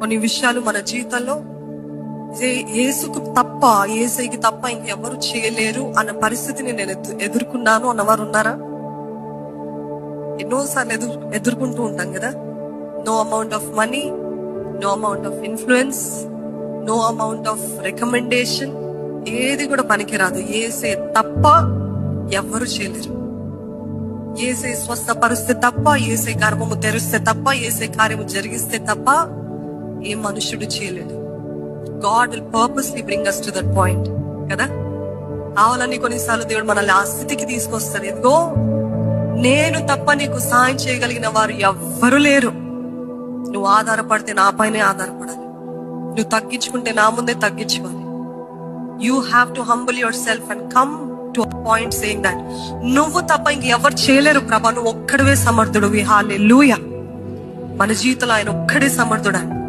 కొన్ని విషయాలు మన జీవితంలో ఏసైకి తప్ప ఇంకెవరు చేయలేరు అన్న పరిస్థితిని నేను ఎదుర్కొన్నాను అన్నవారు ఉన్నారా? ఎన్నోసార్లు ఎదుర్కొంటూ ఉంటాం కదా. No amount of money, no amount of influence, no amount of recommendation, ఏది కూడా పనికిరాదు. ఏసే తప్ప ఎవ్వరు చేయలేరు. ఏసే స్వస్థపరిస్తే తప్ప, ఏసే గర్భము తెరిస్తే తప్ప, ఏసే కార్యము జరిగిస్తే తప్ప ఏ మనుషుడు చేయలేడు. God will purposely bring us to that point కదా. కావాలని కొన్నిసార్లు దేవుడు మనల్ని ఆ స్థితికి తీసుకొస్తాడు. ఎదుగో నేను తప్ప నీకు సాయం చేయగలిగిన వారు ఎవ్వరు లేరు. నువ్వు ఆధారపడితే నా పైనే ఆధారపడాలి. నువ్వు తగ్గించుకుంటే నా ముందే తగ్గించుకోవాలి. You have to humble yourself and come to a point saying that నువ్వు తప్ప ఇంకెవరు చేయలేరు ప్రభా, నువ్వు ఒక్కడివే సమర్థుడివి. హల్లెలూయా. మన జీవితంలో ఆయన ఒక్కడే సమర్థుడు.